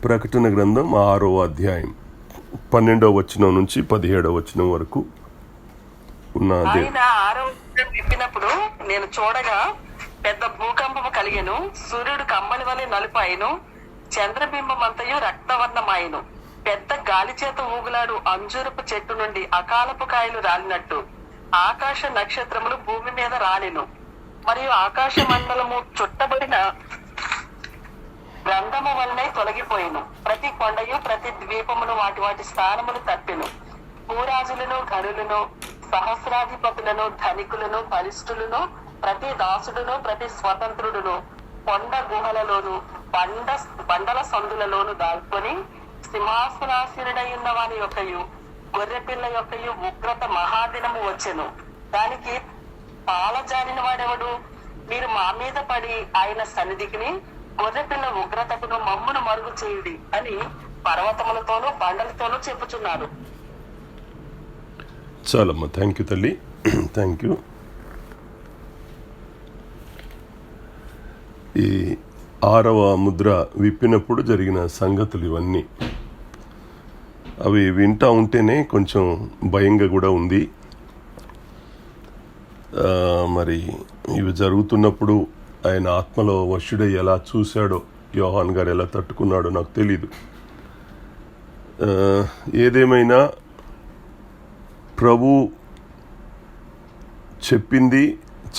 ప్రకటన గ్రంథం 6వ అధ్యాయం 12వ వచనం నుంచి 17వ వచనం వరకు ఉన్నది. ఆయన 6వ వచనం విప్పినప్పుడు నేను చూడగా పెద్ద భూకంపము కలిగెను. సూర్యుడు కమ్మలి వలె నలుపాయను, చంద్రబింబమంతయు రక్తవర్ణమాయను. పెద్ద గాలి చేత ఊగులాడు అంజూరపు చెట్టు నుండి అకాలపు కాయలు రాలినట్టు ఆకాశ నక్షత్రములు భూమి మీద రాలెను. మరియు ఆకాశ మండలము చుట్టబడిన గ్రంథము వలనే తొలగిపోయిను. ప్రతి కొండయు ప్రతి ద్వీపమును వాటి వాటి స్థానములు తప్పెను. భూరాజులను, ఘనులను, సహస్రాధిపతులను, ధనికులను, బలిష్ఠులను, ప్రతి దాసుడును, ప్రతి స్వతంత్రుడును కొండ గుహలలోను బండల సందులలోను దాక్కుని సింహాసనాసీనుడై ఉన్న వాని యొక్కయు గొర్రెపిల్ల యొక్కయు ఉగ్రత మహాదినము వచ్చెను. దానికి పాలజారిన వాడెవడు? మీరు మా మీద పడి ఆయన సన్నిధికిని గొర్రెపిల్ల ఉగ్రతకును మమ్మును మరుగు చేయుడి అని పర్వతములతోనూ బండలతోనూ చెప్పుచున్నారు. చాలమ్మా, థ్యాంక్ యూ తల్లి, థ్యాంక్ యూ. ఈ 6వ ముద్ర విప్పినప్పుడు జరిగిన సంగతులు ఇవన్నీ. అవి వింటూ ఉంటేనే కొంచెం భయంగా కూడా ఉంది. మరి ఇవి జరుగుతున్నప్పుడు ఆయన ఆత్మలో వశుడై ఎలా చూశాడో, యోహాన్ గారు ఎలా తట్టుకున్నాడో నాకు తెలీదు. ఏదేమైనా ప్రభు చెప్పింది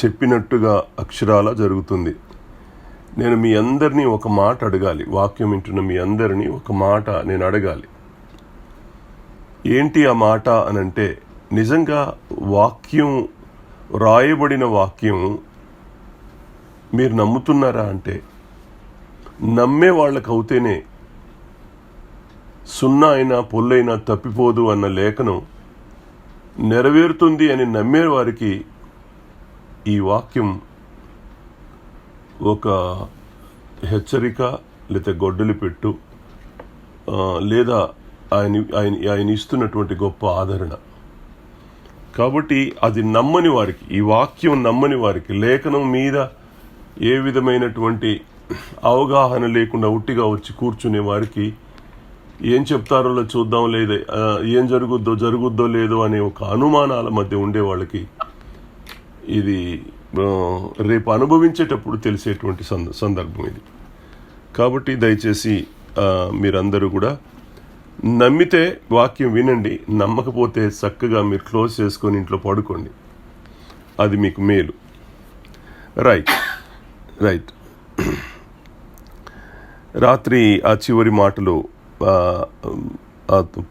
చెప్పినట్టుగా అక్షరాల జరుగుతుంది. నేను మీ అందరినీ ఒక మాట అడగాలి. వాక్యం వింటున్న మీ అందరినీ ఒక మాట నేను అడగాలి. ఏంటి ఆ మాట అనంటే, నిజంగా వాక్యం, రాయబడిన వాక్యం మీరు నమ్ముతున్నారా అంటే, నమ్మే వాళ్ళకు అవుతేనే సున్నా అయినా పొల్లైనా తప్పిపోదు అన్న లేఖనం నెరవేరుతుంది అని నమ్మే వారికి ఈ వాక్యం ఒక హెచ్చరిక, లేదా గొడ్డలి పెట్టు, లేదా ఆయన ఇస్తున్నటువంటి గొప్ప ఆదరణ. కాబట్టి అది నమ్మని వారికి, ఈ వాక్యం నమ్మని వారికి, లేఖనం మీద ఏ విధమైనటువంటి అవగాహన లేకుండా ఉట్టిగా వచ్చి కూర్చునే వారికి ఏం చెప్తారో చూద్దాం, లేదా ఏం జరుగుద్దో లేదో అనే ఒక అనుమానాల మధ్య ఉండే వాళ్ళకి ఇది రేపు అనుభవించేటప్పుడు తెలిసేటువంటి సందర్భం ఇది. కాబట్టి దయచేసి మీరందరూ కూడా నమ్మితే వాక్యం వినండి, నమ్మకపోతే చక్కగా మీరు క్లోజ్ చేసుకొని ఇంట్లో పడుకోండి, అది మీకు మేలు. రైట్. రాత్రి ఆ చివరి మాటలు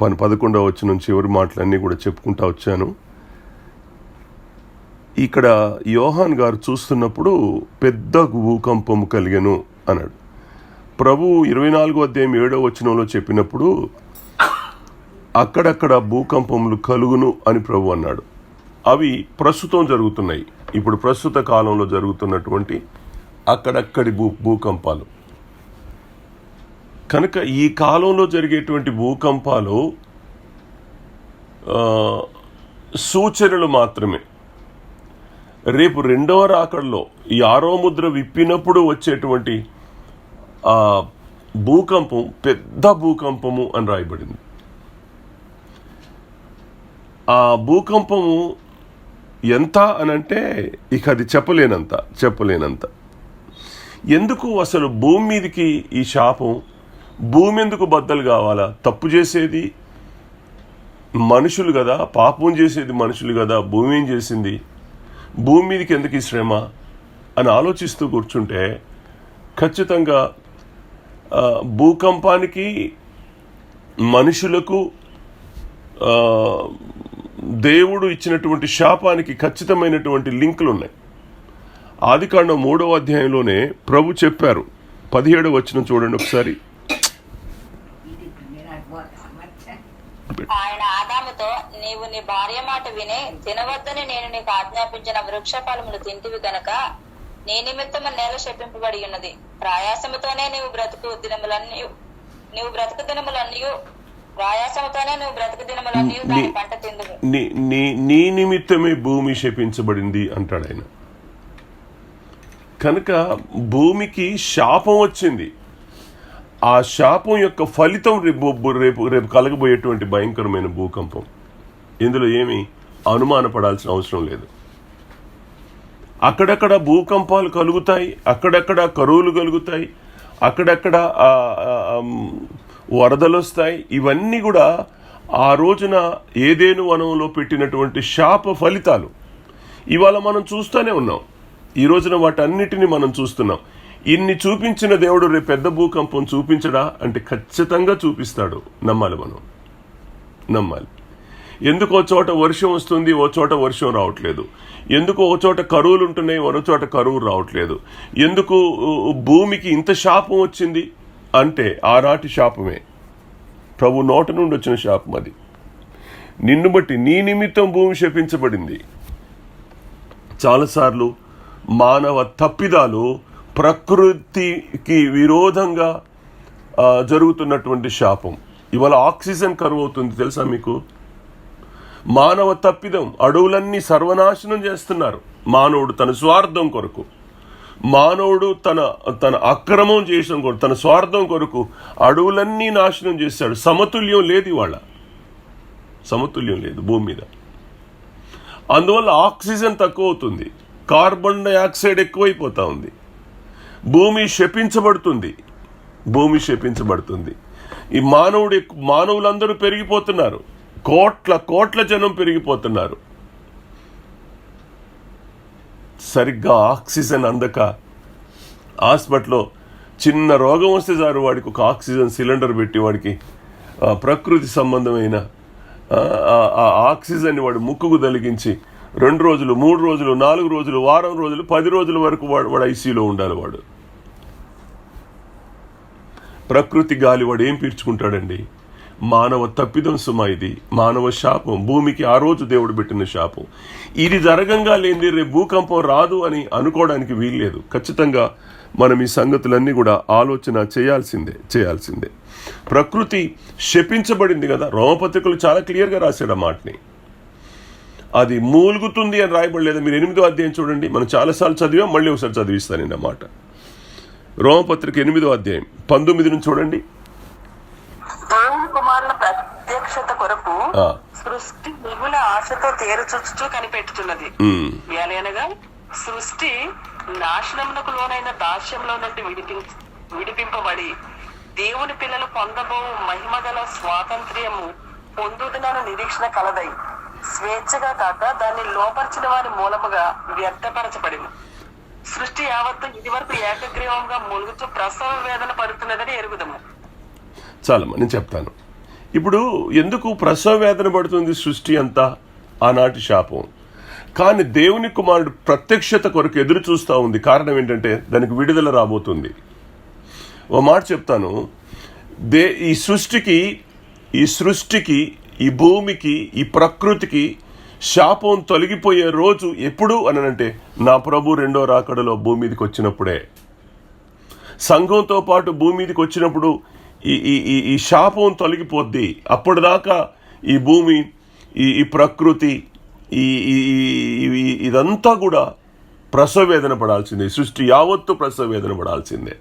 11వ వచనం చివరి మాటలన్నీ కూడా చెప్పుకుంటా వచ్చాను. ఇక్కడ యోహాన్ గారు చూస్తున్నప్పుడు పెద్ద భూకంపము కలిగెను అన్నాడు. ప్రభు 24వ అధ్యాయం 7వ వచనంలో చెప్పినప్పుడు అక్కడక్కడ భూకంపములు కలుగును అని ప్రభు అన్నాడు. అవి ప్రస్తుతం జరుగుతున్నాయి. ఇప్పుడు ప్రస్తుత కాలంలో జరుగుతున్నటువంటి అక్కడక్కడి భూకంపాలు కనుక ఈ కాలంలో జరిగేటువంటి భూకంపాలు సూచనలు మాత్రమే. రేపు 2వ రాకడలో ఈ 6వ ముద్ర విప్పినప్పుడు వచ్చేటువంటి ఆ భూకంపం పెద్ద భూకంపము అని రాయబడింది. ఆ భూకంపము ఎంత అనంటే ఇక అది చెప్పలేనంత. ఎందుకు అసలు భూమి మీదకి ఈ శాపం? భూమి ఎందుకు బద్దలు కావాలా? తప్పు చేసేది మనుషులు కదా, పాపం చేసేది మనుషులు కదా, భూమి ఏం చేసింది? భూమి మీదకి ఎందుకు ఈ శ్రమ అని ఆలోచిస్తూ కూర్చుంటే ఖచ్చితంగా భూకంపానికి, మనుషులకు, దేవుడు ఇచ్చినటువంటి శాపానికి ఖచ్చితమైనటువంటి లింకులు ఉన్నాయి. ఆదికాండం 3వ అధ్యాయంలోనే ప్రభు చెప్పారు. 17వ వచనం చూడండి ఒకసారి. ఆయన ఆదాముతో, నీవు నీ భార్య మాట విని తినవద్దని నేను నీకు ఆజ్ఞాపించిన వృక్ష ఫలములు తింటివి గనక నీ నిమిత్తము నేల శపింపబడి ఉన్నది. ప్రయాసముతోనే నీవు బ్రతుకు దినములన్నీ దాని పంట తిందువు. నీ నిమిత్తమే భూమి శపించబడింది అంటాడు ఆయన. కనుక భూమికి శాపం వచ్చింది. ఆ శాపం యొక్క ఫలితం రేపు కలగబోయేటువంటి భయంకరమైన భూకంపం. ఇందులో ఏమీ అనుమానపడాల్సిన అవసరం లేదు. అక్కడక్కడ భూకంపాలు కలుగుతాయి, అక్కడక్కడ కరువులు కలుగుతాయి, అక్కడక్కడ వరదలు వస్తాయి. ఇవన్నీ కూడా ఆ రోజున ఏదేను వనంలో పెట్టినటువంటి శాప ఫలితాలు. ఇవాళ మనం చూస్తూనే ఉన్నాం. ఈ రోజున వాటన్నిటిని మనం చూస్తున్నాం. ఇన్ని చూపించిన దేవుడు రేపు పెద్ద భూకంపం చూపించడా అంటే ఖచ్చితంగా చూపిస్తాడు. నమ్మాలి, మనం నమ్మాలి. ఎందుకు ఓ చోట వర్షం వస్తుంది, ఓ చోట వర్షం రావట్లేదు? ఎందుకు ఓ చోట కరువులు ఉంటున్నాయి, మరో చోట కరువు రావట్లేదు? ఎందుకు భూమికి ఇంత శాపం వచ్చింది అంటే ఆనాటి శాపమే, ప్రభు నోట నుండి వచ్చిన శాపం అది. నిన్ను బట్టి, నీ నిమిత్తం భూమి శపించబడింది. చాలాసార్లు మానవ తప్పిదాలు ప్రకృతికి విరోధంగా జరుగుతున్నటువంటి శాపం. ఇవాళ ఆక్సిజన్ కరువు అవుతుంది, తెలుసా మీకు? మానవ తప్పిదం. అడవులన్నీ సర్వనాశనం చేస్తున్నారు మానవుడు తన స్వార్థం కొరకు. మానవుడు తన అక్రమం చేయడం కొరకు, తన స్వార్థం కొరకు అడవులన్నీ నాశనం చేశాడు. సమతుల్యం లేదు, ఇవాళ సమతుల్యం లేదు భూమి మీద. అందువల్ల ఆక్సిజన్ తక్కువ అవుతుంది, కార్బన్ డైఆక్సైడ్ ఎక్కువైపోతా ఉంది. భూమి శపించబడుతుంది, భూమి శపించబడుతుంది. ఈ మానవులందరూ పెరిగిపోతున్నారు, కోట్ల జనం పెరిగిపోతున్నారు. సరిగ్గా ఆక్సిజన్ అందక హాస్పిటల్లో చిన్న రోగం వస్తే చాలు వాడికి ఒక ఆక్సిజన్ సిలిండర్ పెట్టి వాడికి ప్రకృతి సంబంధమైన ఆక్సిజన్ వాడు ముక్కుకు తొలగించి 2 రోజులు, 3 రోజులు, 4 రోజులు, వారం రోజులు, 10 రోజుల వరకు వాడు ఐసీయూలో ఉండాలి. వాడు ప్రకృతి గాలి వాడు ఏం పీల్చుకుంటాడండి? మానవ తప్పిదం సుమా ఇది, మానవ శాపం. భూమికి ఆ రోజు దేవుడు పెట్టిన శాపం. ఇది జరగంగా లేని రేపు భూకంపం రాదు అని అనుకోవడానికి వీల్లేదు. ఖచ్చితంగా మనం ఈ సంగతులన్నీ కూడా ఆలోచన చేయాల్సిందే. ప్రకృతి శపించబడింది కదా. రోమపత్రికలు చాలా క్లియర్గా రాశాడు ఆ మాటని. అది మూలుగుతుంది అని రాయబడలేదు. మీరు 8వ అధ్యాయం చూడండి. మనం చాలాసార్లు చదివాం, మళ్ళీ ఒకసారి చదివిస్తాను అన్నమాట. రోమపత్రిక 8వ అధ్యాయం 19 నుంచి చూడండి. దేవుని కుమారుల ప్రత్యక్షత కొరకు సృష్టి మిగుల ఆశతో తేరుచూచుచూ కనిపెట్టుతున్నది. అనగా సృష్టి నాశనమునకు లోనైన దాస్యంలో నుండి విడిపింపబడి దేవుని పిల్లలు పొందబో మహిమగల స్వాతంత్ర్యము పొందుటను నిరీక్షణ కలదై స్వేచ్ఛగా కాక దాన్ని లోపరిచిన వారి మూలముగా వ్యర్థపరచబడింది. సృష్టి యావత్తు ఇది వరకు ఏకగ్రీవంగా మూలుగుతూ ప్రసవ వేదన పడుతున్నదని ఎరుగుదము. చాలమ్మా, నేను చెప్తాను. ఇప్పుడు ఎందుకు ప్రసవ వేదన పడుతుంది సృష్టి అంతా? ఆనాటి శాపం. కానీ దేవుని కుమారుడు ప్రత్యక్షత కొరకు ఎదురు చూస్తూ ఉంది. కారణం ఏంటంటే దానికి విడుదల రాబోతుంది. ఓ మాట చెప్తాను. ఈ సృష్టికి, ఈ భూమికి, ఈ ప్రకృతికి శాపం తొలగిపోయే రోజు ఎప్పుడు అనంటే నా ప్రభు 2వ రాకడలో భూమి మీదకి వచ్చినప్పుడే. సంఘంతో పాటు భూమి మీదకి వచ్చినప్పుడు ఈ శాపం తొలగిపోద్ది. అప్పటిదాకా ఈ భూమి, ఈ ప్రకృతి, ఇదంతా కూడా ప్రసవ వేదన పడాల్సిందే. సృష్టి యావత్తు ప్రసవ వేదన పడాల్సిందే.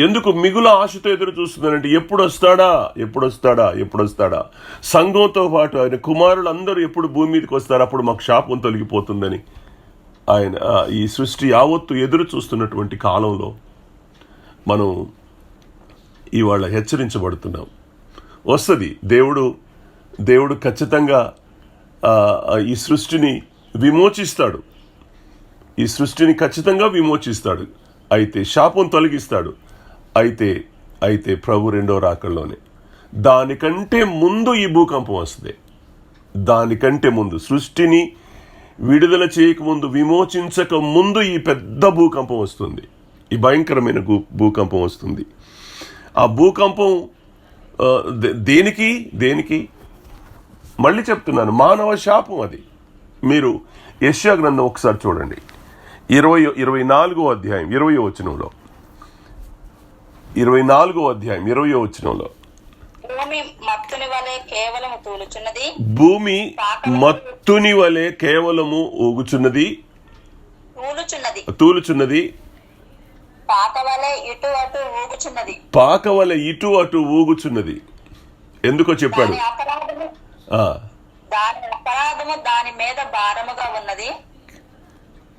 ఎందుకు మిగుల ఆశతో ఎదురు చూస్తుందంటే ఎప్పుడు వస్తాడా? సంఘంతో పాటు ఆయన కుమారులందరూ ఎప్పుడు భూమి మీదకి వస్తారు, అప్పుడు మాకు శాపం తొలగిపోతుందని ఆయన ఈ సృష్టి యావత్తు ఎదురు చూస్తున్నటువంటి కాలంలో మనం ఇవాళ హెచ్చరించబడుతున్నాం. వస్తుంది. దేవుడు ఖచ్చితంగా ఈ సృష్టిని విమోచిస్తాడు. ఈ సృష్టిని ఖచ్చితంగా విమోచిస్తాడు. అయితే శాపం తొలగిస్తాడు. అయితే ప్రభు 2వ రాకడలోనే. దానికంటే ముందు ఈ భూకంపం వస్తుంది. దానికంటే ముందు, సృష్టిని విడుదల చేయకముందు, విమోచించక ముందు ఈ పెద్ద భూకంపం వస్తుంది. ఈ భయంకరమైన భూకంపం వస్తుంది. ఆ భూకంపం దేనికి మళ్ళీ చెప్తున్నాను, మానవ శాపం అది. మీరు యెషయా గ్రంథం ఒకసారి చూడండి. 24వ అధ్యాయం 20వ వచనంలో, 24వ అధ్యాయం 20వ వచనంలో, భూమి మత్తుని వలె కేవలము తూలుచున్నది, భూమి మత్తుని వలె కేవలము ఊగుచున్నది, తూలుచున్నది, పాకవలే ఇటు అటు ఊగుచున్నది. పాకవలె ఇటు అటు ఊగుచున్నది. ఎందుకో చెప్పాడు. దాని అపరాధము ఆ, దాని మీద భారముగా ఉన్నది.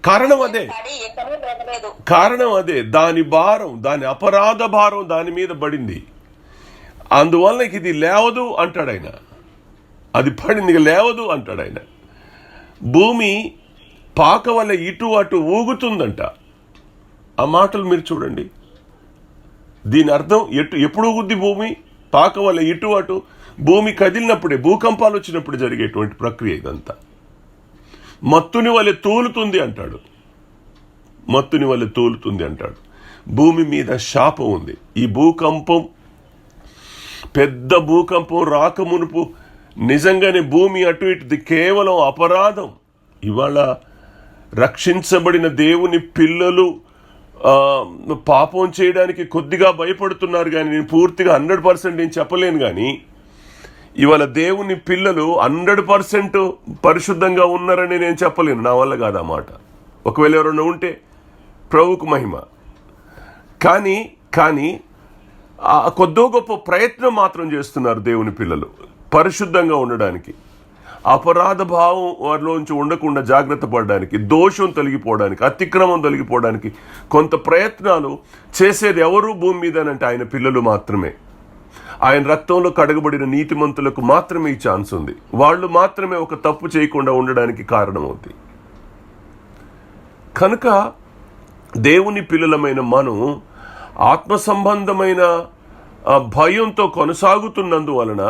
కారణం అదే, పడి ఎక్కడూ లేవలేదు. కారణం అదే. దాని భారం, దాని అపరాధ భారం దాని మీద పడింది. అందువల్ల ఇది లేవదు అంటాడు ఆయన. అది పడింది లేవదు అంటాడు ఆయన. భూమి పాక వల్ల ఇటు అటు ఊగుతుందంట. ఆ మాటలు మీరు చూడండి. దీని అర్థం ఎప్పుడు ఊగుద్ది భూమి? పాక వల్ల ఇటు అటు. భూమి కదిలినప్పుడే, భూకంపాలు వచ్చినప్పుడు జరిగేటువంటి ప్రక్రియ ఇదంతా. మత్తుని వలె తూలుతుంది అంటాడు. మత్తుని వలె తూలుతుంది అంటాడు. భూమి మీద శాపం ఉంది. ఈ భూకంపం, పెద్ద భూకంపం రాకమునుపు నిజంగానే భూమి అటు ఇటుది కేవలం అపరాధం. ఇవాళ రక్షించబడిన దేవుని పిల్లలు పాపం చేయడానికి కొద్దిగా భయపడుతున్నారు. కానీ నేను పూర్తిగా 100% నేను చెప్పలేను. కానీ ఇవాళ దేవుని పిల్లలు 100% పరిశుద్ధంగా ఉన్నారని నేను చెప్పలేను. నా వల్ల కాదు ఆ మాట. ఒకవేళ ఎవరైనా ఉంటే ప్రభువుకు మహిమ. కానీ కొద్దో గొప్ప ప్రయత్నం మాత్రం చేస్తున్నారు దేవుని పిల్లలు పరిశుద్ధంగా ఉండడానికి, అపరాధ భావం వారిలోంచి ఉండకుండా జాగ్రత్త పడడానికి, దోషం తొలగిపోవడానికి, అతిక్రమం తొలగిపోవడానికి కొంత ప్రయత్నాలు చేసేది ఎవరు భూమి మీదనంటే ఆయన పిల్లలు మాత్రమే. ఆయన రక్తంలో కడగబడిన నీతిమంతులకు మాత్రమే ఈ ఛాన్స్ ఉంది. వాళ్ళు మాత్రమే ఒక తప్పు చేయకుండా ఉండడానికి కారణమవుతాయి. కనుక దేవుని పిల్లలమైన మనం ఆత్మ సంబంధమైన భయంతో కొనసాగుతున్నందువలన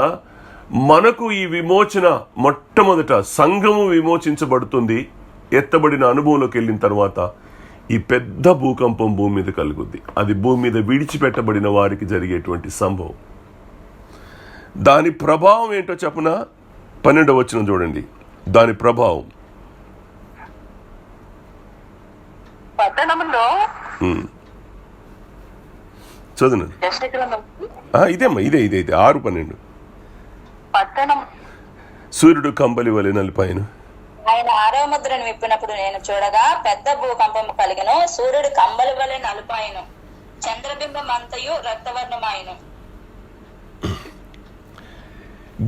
మనకు ఈ విమోచన, మొట్టమొదట సంఘము విమోచించబడుతుంది. ఎత్తబడిన అనుభవంలోకి వెళ్ళిన తర్వాత ఈ పెద్ద భూకంపం భూమి మీద కలుగుద్ది. అది భూమి మీద విడిచిపెట్టబడిన వారికి జరిగేటువంటి సంభవం. దాని ప్రభావం ఏంటో చెప్పన 12వ వచనం చూడండి. దాని ప్రభావం పట్టణంలో చదువునండి. ఇదేమ్మా, ఇదే 6:12. పట్టణం సూర్యుడు కంబలి వలె నలిపాయను. ఆయన 6వ ముద్రను విప్పినప్పుడు నేను చూడగా పెద్ద భూకంపము కలిగను. సూర్యుడు కంబలి వలె నలుపాయను, చంద్రబింబం అంతయు రక్తవర్ణమాయను.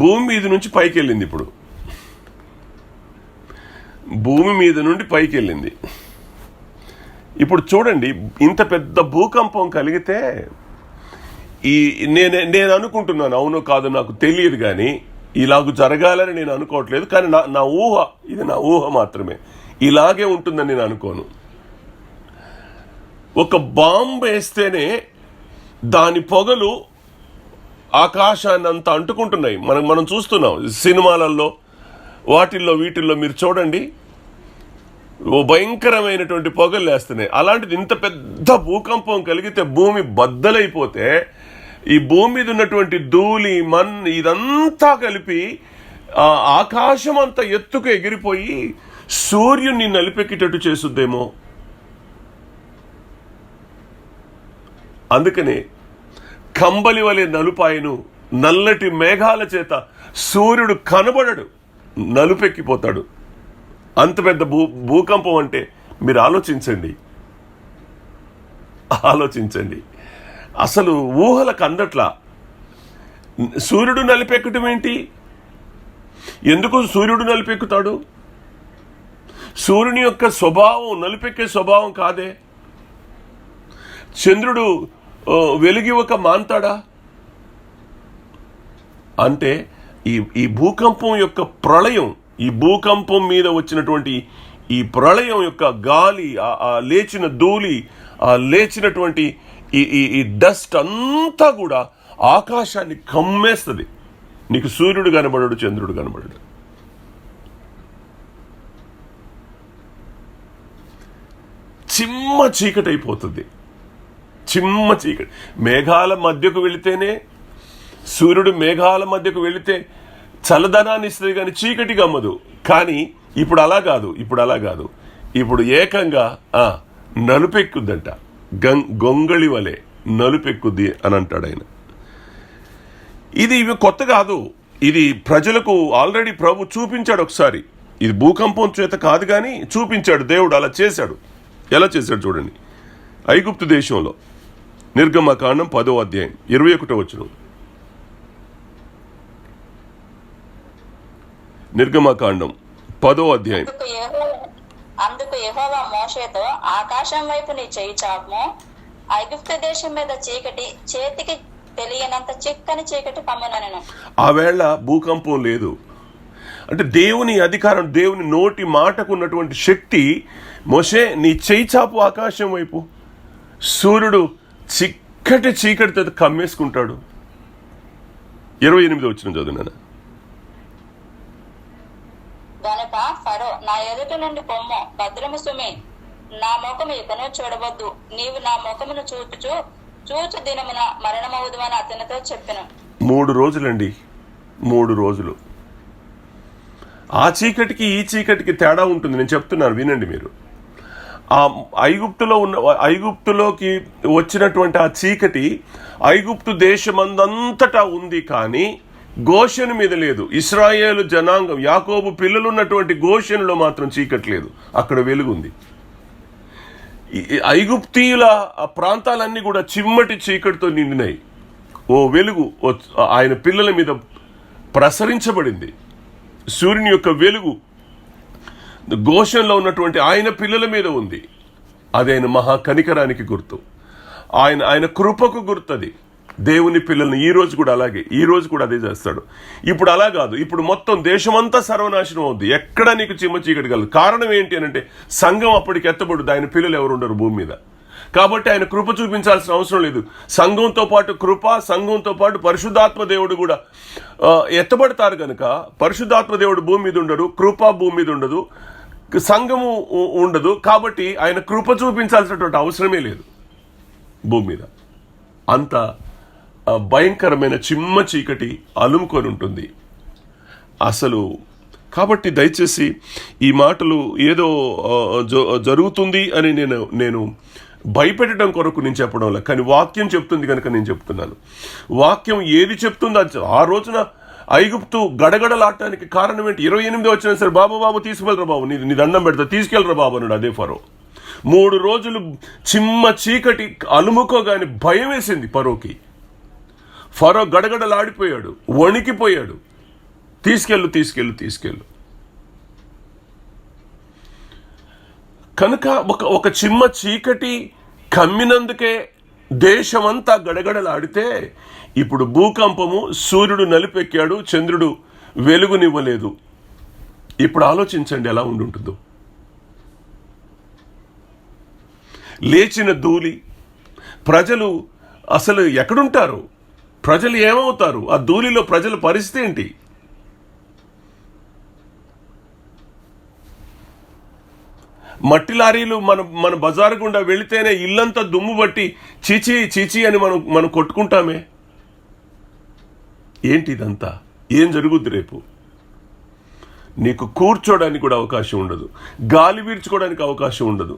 భూమి మీద నుంచి పైకి వెళ్ళింది. ఇప్పుడు భూమి మీద నుండి పైకి వెళ్ళింది. ఇప్పుడు చూడండి, ఇంత పెద్ద భూకంపం కలిగితే నేను అనుకుంటున్నాను, అవునో కాదో నాకు తెలియదు, కానీ ఇలాగ జరగాలని నేను అనుకోవట్లేదు. కానీ నా ఊహ, ఇది నా ఊహ మాత్రమే. ఇలాగే ఉంటుందని నేను అనుకోను. ఒక బాంబు వేస్తేనే దాని పొగలు ఆకాశాన్ని అంతా అంటుకుంటున్నాయి. మనం చూస్తున్నాం సినిమాలలో, వీటిల్లో మీరు చూడండి, ఓ భయంకరమైనటువంటి పొగలు వేస్తున్నాయి. అలాంటిది ఇంత పెద్ద భూకంపం కలిగితే భూమి బద్దలైపోతే ఈ భూమి మీద ఉన్నటువంటి ధూళి, ఇదంతా కలిపి ఆకాశం అంతా ఎత్తుకు ఎగిరిపోయి సూర్యుని నలిపెక్కేటట్టు చేసుద్దేమో. అందుకనే కంబలి వలె నలుపాయను, నల్లటి మేఘాల చేత సూర్యుడు కనబడడు, నలుపెక్కిపోతాడు. అంత పెద్ద భూకంపం అంటే మీరు ఆలోచించండి. అసలు ఊహలకు అందట్లా. సూర్యుడు నలిపెక్కటం ఏంటి? ఎందుకు సూర్యుడు నలిపెక్కుతాడు? సూర్యుని యొక్క స్వభావం నలిపెక్కే స్వభావం కాదే. చంద్రుడు వెలుగి ఒక మాంతాడా? అంటే ఈ భూకంపం యొక్క ప్రళయం, ఈ భూకంపం మీద వచ్చినటువంటి ఈ ప్రళయం యొక్క గాలి, ఆ లేచిన ధూళి, ఆ లేచినటువంటి ఈ డస్ట్ అంతా కూడా ఆకాశాన్ని కమ్మేస్తుంది. నీకు సూర్యుడు కనబడడు, చంద్రుడు కనబడడు. చిమ్మ చీకటి అయిపోతుంది. చిమ్మ చీకటి. మేఘాల మధ్యకు వెళితేనే, సూర్యుడు మేఘాల మధ్యకు వెళితే చల్లదనాన్ని ఇస్తుంది, కానీ చీకటి గమ్మదు. కానీ ఇప్పుడు అలా కాదు. ఇప్పుడు ఏకంగా నలుపెక్కుద్దంట. గొంగళి వలె నలుపెక్కుద్ది అని అంటాడు ఆయన. ఇవి కొత్త కాదు. ఇది ప్రజలకు ఆల్రెడీ ప్రభు చూపించాడు ఒకసారి. ఇది భూకంపం చేత కాదు, కానీ చూపించాడు దేవుడు. అలా చేశాడు. ఎలా చేశాడు చూడండి. ఐగుప్తు దేశంలో. నిర్గమకాండం 10వ అధ్యాయం 21వ వచనం. నిర్గమకాండం 10వ అధ్యాయం. అందుకు యెహోవా మోషేతో, ఆకాశం వైపు నీ చెయ్యి చాపుము, ఐగుప్తు దేశం మీద చీకటి, చేతికి తెలియనంత చిక్కని చీకటి కమ్ముననెను. ఆ వేళ భూకంపం లేదు. అంటే దేవుని అధికారం, దేవుని నోటి మాటకు ఉన్నటువంటి శక్తి, మోషే నీ చెయ్యి చాపు ఆకాశం వైపు, సూర్యుడు చిక్కటి చీకటితో కమ్మేసుకుంటాడు. 28వ వచనం చదువునాను. గనుక ఫరో, నా ఎదుట నుండి పొమ్ము, భద్రము సుమి, నా ముఖము ఇకను చూడవద్దు, నీవు నా ముఖమును చూచు దినమున మరణమవుదు అని అతనితో చెప్పెను. 3 రోజులండి, 3 రోజులు. ఆ చీకటికి ఈ చీకటికి తేడా ఉంటుంది. నేను చెప్తున్నాను, వినండి మీరు. ఆ ఐగుప్తులోకి వచ్చినటువంటి ఆ చీకటి ఐగుప్తు దేశమందంతటా ఉంది, కానీ గోషెను మీద లేదు. ఇశ్రాయేలు జనాంగం, యాకోబు పిల్లలు ఉన్నటువంటి గోషెనులో మాత్రం చీకటి లేదు, అక్కడ వెలుగుంది. ఐగుప్తీయుల ప్రాంతాలన్నీ కూడా చిమ్మటి చీకటితో నిండినాయి. ఓ వెలుగు ఆయన పిల్లల మీద ప్రసరించబడింది. సూర్యుని యొక్క వెలుగు గోషెన్లో ఉన్నటువంటి ఆయన పిల్లల మీద ఉంది. అదైన మహా కనికరానికి గుర్తు, ఆయన కృపకు గుర్తది. దేవుని పిల్లల్ని ఈ రోజు కూడా అలాగే, ఈ రోజు కూడా అదే చేస్తాడు. ఇప్పుడు అలా కాదు, ఇప్పుడు మొత్తం దేశమంతా సర్వనాశనం అవుద్ది, ఎక్కడ నీకు చిమ్మ చీకటి కలదు. కారణం ఏంటి అని అంటే, సంఘం అప్పటికి ఎత్తబడుద్ది, ఆయన పిల్లలు ఎవరు ఉండరు భూమి మీద. కాబట్టి ఆయన కృప చూపించాల్సిన అవసరం లేదు. సంఘంతో పాటు కృప, సంఘంతో పాటు పరిశుద్ధాత్మ దేవుడు కూడా ఎత్తబడతారు కనుక, పరిశుద్ధాత్మ దేవుడు భూమి మీద ఉండడు, కృప భూమి మీద ఉండదు, సంఘము ఉండదు. కాబట్టి ఆయన కృప చూపించాల్సినటువంటి అవసరమే లేదు భూమి మీద. అంత భయంకరమైన చిమ్మ చీకటి అలుముకొని ఉంటుంది అసలు. కాబట్టి దయచేసి ఈ మాటలు ఏదో జరుగుతుంది అని నేను భయపెట్టడం కొరకు నేను చెప్పడం లేదు, కానీ వాక్యం చెప్తుంది కనుక నేను చెప్తున్నాను. వాక్యం ఏది చెప్తుందో ఆ రోజున ఐగుప్తు గడగడలాడటానికి కారణం ఏంటి? 28 వచ్చినా సరే, బాబు తీసుకెళ్ళరా బాబు, నీ దండం పెడతా, తీసుకెళ్ళరా బాబు అన్నాడు అదే ఫరో. 3 రోజులు చిమ్మ చీకటి అలుముకోగానే భయం వేసింది ఫరోకి. ఫరో గడగడలాడిపోయాడు, వణికిపోయాడు. తీసుకెళ్ళు. కనుక ఒక చిమ్మ చీకటి కమ్మినందుకే దేశమంతా గడగడలాడితే, ఇప్పుడు భూకంపము, సూర్యుడు నలిపెక్కాడు, చంద్రుడు వెలుగునివ్వలేదు. ఇప్పుడు ఆలోచించండి ఎలా ఉంటుందో. లేచిన ధూళి, ప్రజలు అసలు ఎక్కడుంటారు? ప్రజలు ఏమవుతారు? ఆ ధూళిలో ప్రజల పరిస్థితి ఏంటి? మట్టి లారీలు మన బజారు గుండా వెళితేనే ఇల్లంతా దుమ్ము బట్టి చీచీ అని మనం కొట్టుకుంటామే. ఏంటి ఇదంతా? ఏం జరుగుద్ది రేపు? నీకు కూర్చోడానికి కూడా అవకాశం ఉండదు, గాలి పీల్చుకోవడానికి అవకాశం ఉండదు.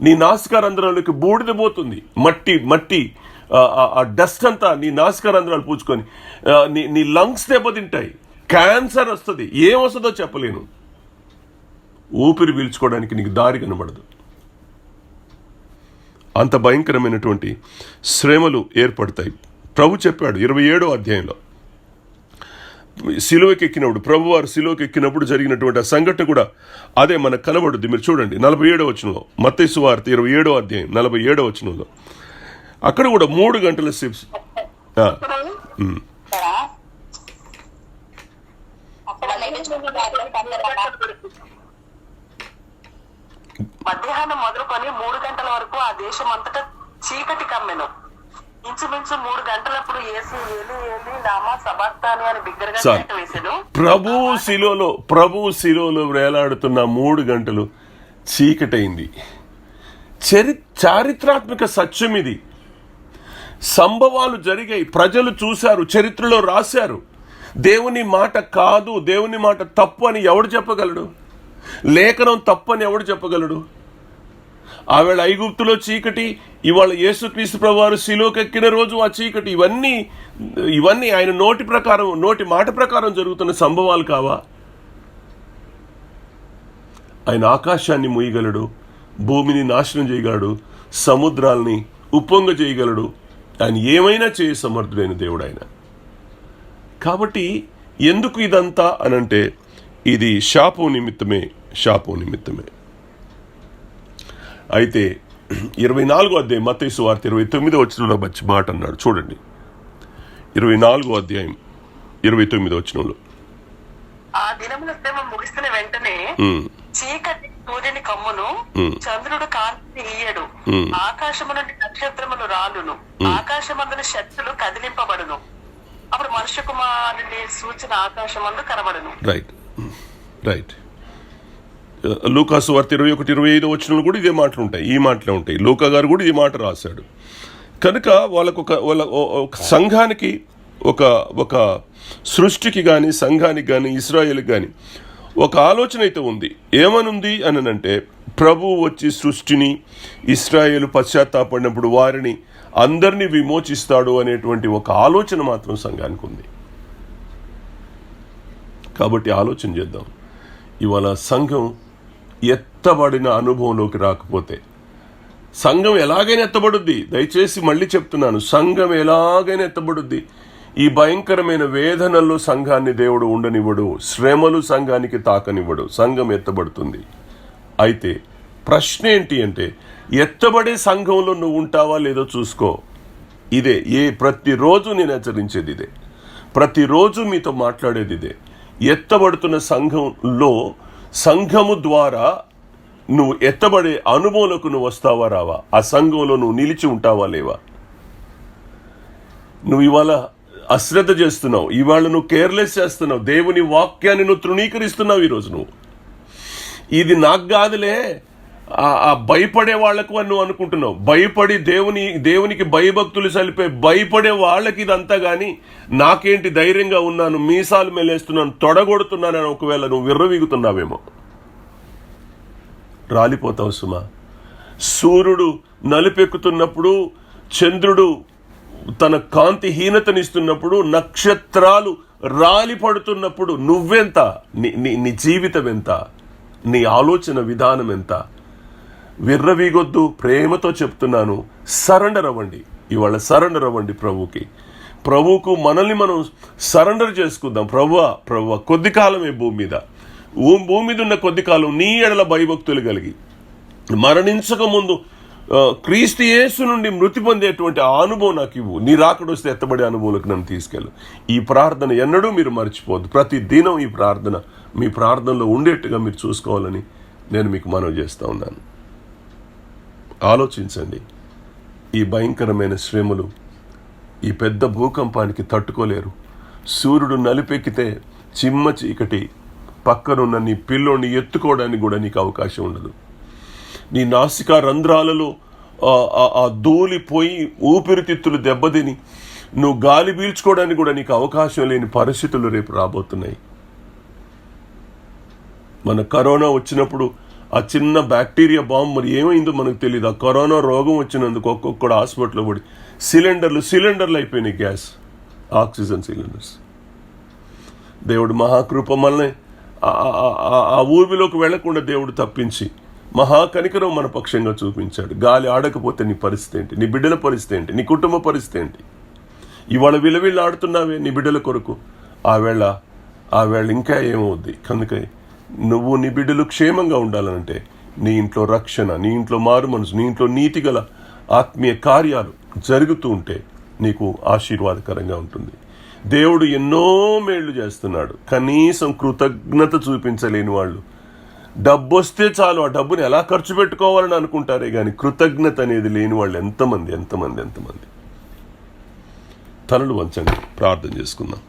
నీ నాసికారంధ్రాలకి బూడిద పోతుంది, మట్టి ఆ డస్ట్ అంతా నీ నాసికారంధ్రాలు పూచుకొని నీ లంగ్స్ దెబ్బతింటాయి, క్యాన్సర్ వస్తుంది, ఏమొస్తుందో చెప్పలేను. ఊపిరి పీల్చుకోవడానికి నీకు దారి కనబడదు. అంత భయంకరమైనటువంటి శ్రమలు ఏర్పడతాయి. ప్రభు చెప్పాడు 27వ అధ్యాయంలో, సిలువకి ఎక్కినప్పుడు, ప్రభు వారు సిలువకి ఎక్కినప్పుడు జరిగినటువంటి ఆ సంఘటన కూడా అదే మనకు కనబడుద్ది. మీరు చూడండి 47వ వచనంలో, మత్తయి సువార్త 27వ అధ్యాయం 47వ వచనంలో, అక్కడ కూడా 3 గంటల సేపు మధ్యాహ్నం మొదలుకొని 3 గంటల వరకు ఆ దేశం అంతటా చీకటి కమ్మెను. ఇంచుమించు 3 గంటలప్పుడు యేసు ఏలి నామా సబక్తాని అని బిగ్గరగా కేక వేసెను. ప్రభువు శిలోలో వేలాడుతున్న 3 గంటలు చీకటైంది. చారిత్రాత్మక సత్యం ఇది. సంభవాలు జరిగాయి, ప్రజలు చూశారు, చరిత్రలో రాశారు. దేవుని మాట కాదు, దేవుని మాట తప్పు అని ఎవడు చెప్పగలడు? లేఖనం తప్పని ఎవడు చెప్పగలడు? ఆవేళ ఐగుప్తులో చీకటి, ఇవాళ యేసుక్రీస్తు ప్రభువారు శిలువకు ఎక్కిన రోజు ఆ చీకటి. ఇవన్నీ ఆయన నోటి మాట ప్రకారం జరుగుతున్న సంభవాలు కావా? ఆయన ఆకాశాన్ని మూయగలడు, భూమిని నాశనం చేయగలడు, సముద్రాల్ని ఉప్పొంగ చేయగలడు. ఆయన ఏమైనా చేయ సమర్థుడైన దేవుడు ఆయన. కాబట్టి ఎందుకు ఇదంతా అనంటే ఇది శాపం నిమిత్తమే. అయితే 24వ అధ్యాయం మత్తయి సువార్త 29వ వచనంలో మంచి మాట అన్నాడు చూడండి. 24వ అధ్యాయం 29వ వచనంలో, ఆ దినముల శ్రమ ముగిసిన వెంటనే చీకటి సూర్యుని కమ్మును, చంద్రుడు కాంతి ఇయ్యడు, ఆకాశము నుండి నక్షత్రములు రాలును, ఆకాశమందున శక్తులు కదిలింపబడును, అప్పుడు మనుష్య కుమారుని సూచన ఆకాశమందు కనబడును. రైట్. లూకా సువార్త 21-25 వచనంలో కూడా ఇదే మాటలు ఉంటాయి. ఈ మాటలే ఉంటాయి. లూకా గారు కూడా ఈ మాట రాశాడు. కనుక వాళ్ళ సంఘానికి ఒక సృష్టికి కానీ సంఘానికి కానీ ఇశ్రాయేలుకి కానీ ఒక ఆలోచన అయితే ఉంది. ఏమనుంది అనంటే, ప్రభువు వచ్చి సృష్టిని, ఇశ్రాయేలు పశ్చాత్తాపడినప్పుడు వారిని అందరినీ విమోచిస్తాడు అనేటువంటి ఒక ఆలోచన మాత్రం సంఘానికి ఉంది. కాబట్టి ఆలోచన చేద్దాం. ఇవాళ సంఘం ఎత్తబడిన అనుభవంలోకి రాకపోతే, సంఘం ఎలాగైనా ఎత్తబడుద్ది. దయచేసి మళ్ళీ చెప్తున్నాను, సంఘం ఎలాగైనా ఎత్తబడుద్ది. ఈ భయంకరమైన వేదనల్లో సంఘాన్ని దేవుడు ఉండనివ్వడు. శ్రమలు సంఘానికి తాకనివ్వడు. సంఘం ఎత్తబడుతుంది. అయితే ప్రశ్న ఏంటి అంటే, ఎత్తబడే సంఘంలో నువ్వు ఉంటావా లేదో చూసుకో. ఇదే ప్రతిరోజు నేను హెచ్చరించేది ఇదే. ప్రతిరోజు మీతో మాట్లాడేది ఇదే. ఎత్తబడుతున్న సంఘంలో, సంఘము ద్వారా నువ్వు ఎత్తబడే అనుభవంలోకి నువ్వు వస్తావా రావా? ఆ సంఘంలో నువ్వు నిలిచి ఉంటావా లేవా? నువ్వు ఇవాళ అశ్రద్ధ చేస్తున్నావు, ఇవాళ నువ్వు కేర్లెస్ చేస్తున్నావు, దేవుని వాక్యాన్ని నువ్వు తృణీకరిస్తున్నావు. ఈరోజు నువ్వు ఇది నాకు కాదులే, ఆ భయపడే వాళ్లకు అని నువ్వు అనుకుంటున్నావు. భయపడి దేవునికి భయభక్తులు సలిపే భయపడే వాళ్ళకి ఇదంతా. కానీ నాకేంటి, ధైర్యంగా ఉన్నాను, మీసాలు మెలేస్తున్నాను, తొడగొడుతున్నానని ఒకవేళ నువ్వు విర్రవీగుతున్నావేమో, రాలిపోతావు సుమా. సూర్యుడు నలుపెక్కుతున్నప్పుడు, చంద్రుడు తన కాంతి హీనతనిస్తున్నప్పుడు, నక్షత్రాలు రాలి పడుతున్నప్పుడు నువ్వెంత, నీ జీవితం ఎంత, నీ ఆలోచన విధానం ఎంత? విర్రవీగొద్దు. ప్రేమతో చెప్తున్నాను, సరెండర్ అవ్వండి. ఇవాళ సరెండర్ అవ్వండి ప్రభువుకు. మనల్ని మనం సరెండర్ చేసుకుందాం. ప్రభువా కొద్ది కాలమే భూమి మీద ఉన్న కొద్ది కాలం నీ ఎడల భయభక్తులు కలిగి మరణించక ముందు క్రీస్తు యేసు నుండి మృతి పొందేటువంటి ఆ అనుభవం నాకు ఇవ్వు. నీ రాకడొస్తే ఎత్తబడే అనుభవంలోకి నన్ను తీసుకెళ్ళు. ఈ ప్రార్థన ఎన్నడూ మీరు మర్చిపోవద్దు. ప్రతి దినం ఈ ప్రార్థన మీ ప్రార్థనలో ఉండేట్టుగా మీరు చూసుకోవాలని నేను మీకు మనవి చేస్తూ ఉన్నాను. ఆలోచించండి. ఈ భయంకరమైన శ్రమలు, ఈ పెద్ద భూకంపానికి తట్టుకోలేరు. సూర్యుడు నలిపెక్కితే చిమ్మ చీకటి, పక్కనున్న నీ పిల్లోని ఎత్తుకోవడానికి కూడా నీకు అవకాశం ఉండదు. నీ నాసికా రంధ్రాలలో ఆ ధూళిపోయి ఊపిరితిత్తులు దెబ్బతిని నువ్వు గాలి పీల్చుకోవడానికి కూడా నీకు అవకాశం లేని పరిస్థితులు రేపు రాబోతున్నాయి. మన కరోనా వచ్చినప్పుడు ఆ చిన్న బ్యాక్టీరియా బాంబు మరి ఏమైందో మనకు తెలియదు. ఆ కరోనా రోగం వచ్చినందుకు ఒక్కొక్కడు హాస్పిటల్లో పడి సిలిండర్లు అయిపోయినాయి, గ్యాస్, ఆక్సిజన్ సిలిండర్స్. దేవుడు మహాకృప మనల్ని ఆ ఊబిలోకి వెళ్లకుండా దేవుడు తప్పించి మహాకనికరం మన పక్షంగా చూపించాడు. గాలి ఆడకపోతే నీ పరిస్థితి ఏంటి? నీ బిడ్డల పరిస్థితి ఏంటి? నీ కుటుంబ పరిస్థితి ఏంటి? ఇవాళ విలవిళ్ళు ఆడుతున్నావే నీ బిడ్డల కొరకు, ఆ వేళ ఇంకా ఏమవుద్ది? కనుక నువ్వు నీ బిడ్డలు క్షేమంగా ఉండాలంటే నీ ఇంట్లో రక్షణ, నీ ఇంట్లో మారు మనసు, నీ ఇంట్లో నీతిగల ఆత్మీయ కార్యాలు జరుగుతూ ఉంటే నీకు ఆశీర్వాదకరంగా ఉంటుంది. దేవుడు ఎన్నో మేళ్లు చేస్తున్నాడు. కనీసం కృతజ్ఞత చూపించలేని వాళ్ళు, డబ్బు వస్తే చాలు ఆ డబ్బుని ఎలా ఖర్చు పెట్టుకోవాలని అనుకుంటారే కానీ కృతజ్ఞత అనేది లేని వాళ్ళు ఎంతమంది. తలలు వంచండి, ప్రార్థన చేసుకుందాం.